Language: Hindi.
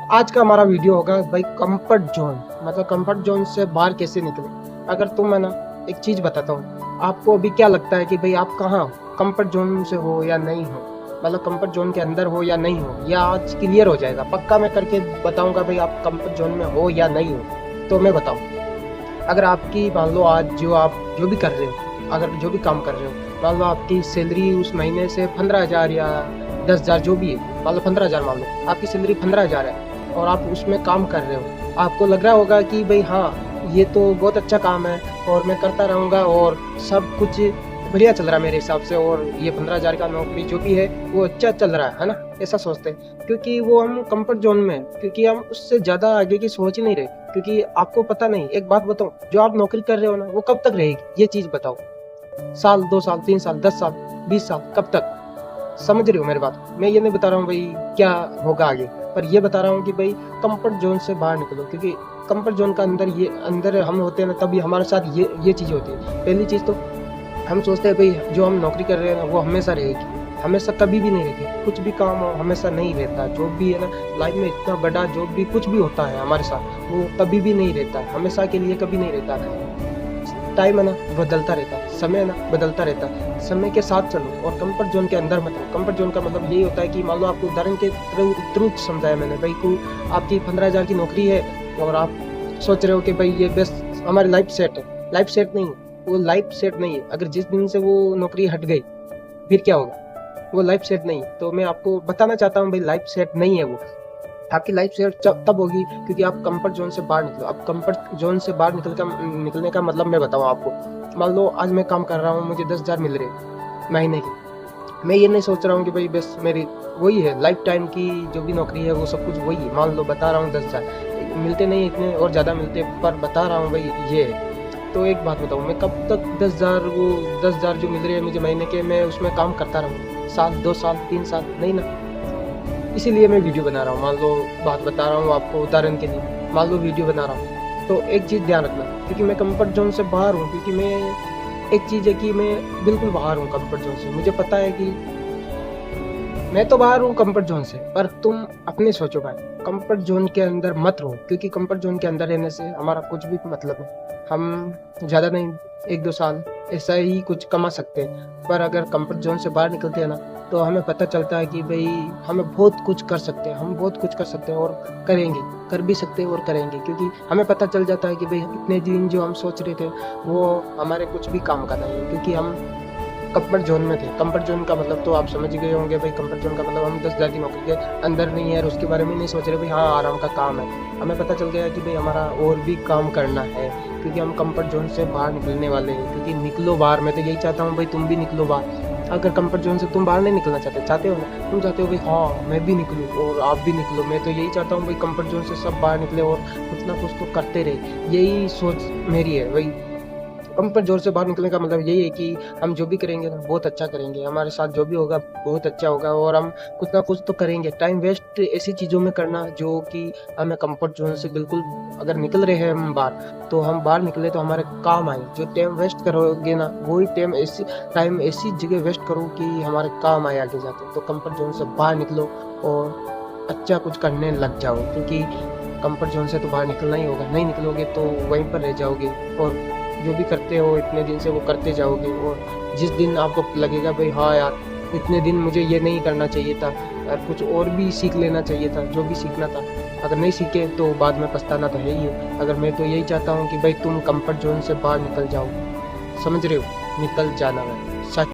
आज का हमारा वीडियो होगा भाई कंफर्ट जोन, मतलब कंफर्ट जोन से बाहर कैसे निकले। अगर तुम है ना, एक चीज बताता हूँ आपको, अभी क्या लगता है कि भाई आप कहाँ हो, कंफर्ट जोन से हो या नहीं हो, मतलब कंफर्ट जोन के अंदर हो या नहीं हो, या आज क्लियर हो जाएगा। पक्का मैं करके बताऊंगा भाई आप कंफर्ट जोन में हो या नहीं हो। तो मैं बताऊँ, अगर आपकी मान लो आज आप जो भी कर रहे हो, अगर जो भी काम कर रहे हो, मान लो आपकी सैलरी उस महीने से 15,000 या 10,000 जो भी है, मान लो 15,000, मान लो आपकी सैलरी 15,000 है और आप उसमें काम कर रहे हो। आपको लग रहा होगा कि भाई हाँ, ये तो बहुत अच्छा काम है और मैं करता रहूँगा और सब कुछ बढ़िया चल रहा है मेरे हिसाब से, और ये 15,000 का नौकरी जो भी है वो अच्छा चल रहा है ना, ऐसा सोचते हैं। क्योंकि वो हम कंफर्ट जोन में हैं, क्योंकि हम उससे ज़्यादा आगे की सोच ही नहीं रहे। क्योंकि आपको पता नहीं, एक बात बताऊं, जो आप नौकरी कर रहे हो ना, वो कब तक रहेगी ये चीज़ बताओ। साल, 2 साल, 3 साल, 10 साल, 20 साल, कब तक? समझ रहे हो मेरी बात? मैं ये नहीं बता रहा हूँ भाई क्या होगा आगे, पर ये बता रहा हूँ कि भाई कंफर्ट जोन से बाहर निकलो। क्योंकि कंफर्ट जोन का अंदर हम होते हैं ना, तभी हमारे साथ ये चीज़ होती है। पहली चीज़ तो हम सोचते हैं भाई जो हम नौकरी कर रहे हैं ना वो हमेशा रहेगी, हमेशा कभी भी नहीं रहती। कुछ भी काम हो हमेशा नहीं रहता, जो भी है ना लाइफ में, इतना बड़ा जो भी कुछ भी होता है हमारे साथ वो कभी भी नहीं रहता है, हमेशा के लिए कभी नहीं रहता। टाइम है ना बदलता रहता है, समय है ना बदलता रहता है, समय के साथ चलो और कंफर्ट जोन के अंदर मत रहो। कंफर्ट जोन का मतलब यही होता है कि मान लो आपको उदाहरण के थ्रू समझाया मैंने भाई को, आपकी 15,000 की नौकरी है और आप सोच रहे हो कि भाई ये बेस्ट हमारी लाइफ सेट है। लाइफ सेट नहीं है, वो लाइफ सेट नहीं है। अगर जिस दिन से वो नौकरी हट गई फिर क्या होगा? वो लाइफ सेट नहीं है। तो मैं आपको बताना चाहता हूँ भाई लाइफ सेट नहीं है वो। आपकी लाइफ सेट तब होगी क्योंकि आप कंफर्ट जोन से बाहर निकलो। अब कंफर्ट जोन से बाहर निकलने का मतलब मैं बताऊँ आपको। मान लो आज मैं काम कर रहा हूँ, मुझे 10,000 मिल रहे महीने की। मैं ये नहीं सोच रहा हूँ कि भाई बस मेरी वही है लाइफ टाइम की जो भी नौकरी है वो सब कुछ वही है। मान लो बता रहा हूँ 10,000 मिलते नहीं, इतने और ज़्यादा मिलते, पर बता रहा हूँ भाई ये है। तो एक बात बताऊँ, मैं कब तक 10,000 जो मिल रहे हैं मुझे महीने के, मैं उसमें काम करता रहूँ? साल, 2 साल, 3 साल? नहीं ना। इसीलिए मैं वीडियो बना रहा हूँ। मान लो बात बता रहा हूँ आपको उदाहरण के लिए, मान लो वीडियो बना रहा हूँ तो एक चीज़ ध्यान रखना, क्योंकि मैं कंफर्ट जोन से बाहर हूँ। क्योंकि मैं, एक चीज़ है कि मैं बिल्कुल बाहर हूँ कंफर्ट जोन से। मुझे पता है कि मैं तो बाहर हूँ कंफर्ट जोन से, पर तुम अपने सोचो भाई, कंफर्ट जोन के अंदर मत रहो। क्योंकि कंफर्ट जोन के अंदर रहने से हमारा कुछ भी मतलब है। हम ज़्यादा नहीं, 1-2 साल ऐसा ही कुछ कमा सकते हैं, पर अगर कंफर्ट जोन से बाहर निकलते हैं ना तो हमें पता चलता है कि भाई हमें बहुत कुछ कर सकते हैं, हम बहुत कुछ कर सकते हैं और करेंगे, कर भी सकते हैं और करेंगे। क्योंकि हमें पता चल जाता है कि भाई इतने दिन जो हम सोच रहे थे वो हमारे कुछ भी काम का नहीं है। क्योंकि हम कंफर्ट जोन में थे। कंफर्ट जोन का मतलब तो आप समझ गए होंगे भाई। कंफर्ट जोन का मतलब हम 10,000 की नौकरी के अंदर नहीं है और उसके बारे में नहीं सोच रहे भाई हाँ आराम का काम है। हमें पता चल गया कि भाई हमारा और भी काम करना है, क्योंकि हम कंफर्ट जोन से बाहर निकलने वाले हैं। क्योंकि निकलो बाहर, मैं तो यही चाहता हूँ भाई तुम भी निकलो बाहर। अगर कंफर्ट जोन से तुम बाहर नहीं निकलना चाहते हो ना, तुम चाहते हो भाई हाँ मैं भी निकलूँ और आप भी निकलो। मैं तो यही चाहता हूँ भाई कंफर्ट जोन से सब बाहर निकले और कुछ ना कुछ तो करते रहे। यही सोच मेरी है भाई। कंफर्ट जोन से बाहर निकलने का मतलब यही है कि हम जो भी करेंगे ना बहुत अच्छा करेंगे, हमारे साथ जो भी होगा बहुत अच्छा होगा और हम कुछ ना कुछ तो करेंगे। टाइम वेस्ट ऐसी चीज़ों में करना जो कि हमें कंफर्ट जोन से बिल्कुल, अगर निकल रहे हैं हम बाहर तो हम बाहर निकले तो हमारे काम आए। जो टाइम वेस्ट करोगे ना वही टाइम ऐसी जगह वेस्ट करो कि हमारे काम आए आगे जाके। तो कंफर्ट जोन से बाहर निकलो और अच्छा कुछ करने लग जाओ। क्योंकि कंफर्ट जोन से तो बाहर निकलना ही होगा, नहीं निकलोगे तो वहीं पर रह जाओगे और जो भी करते हो इतने दिन से वो करते जाओगे। और जिस दिन आपको लगेगा भाई हाँ यार इतने दिन मुझे ये नहीं करना चाहिए था यार, कुछ और भी सीख लेना चाहिए था, जो भी सीखना था, अगर नहीं सीखे तो बाद में पछताना तो है ही है। अगर मैं तो यही चाहता हूँ कि भाई तुम कंफर्ट जोन से बाहर निकल जाओ, समझ रहे हो, निकल जाना है।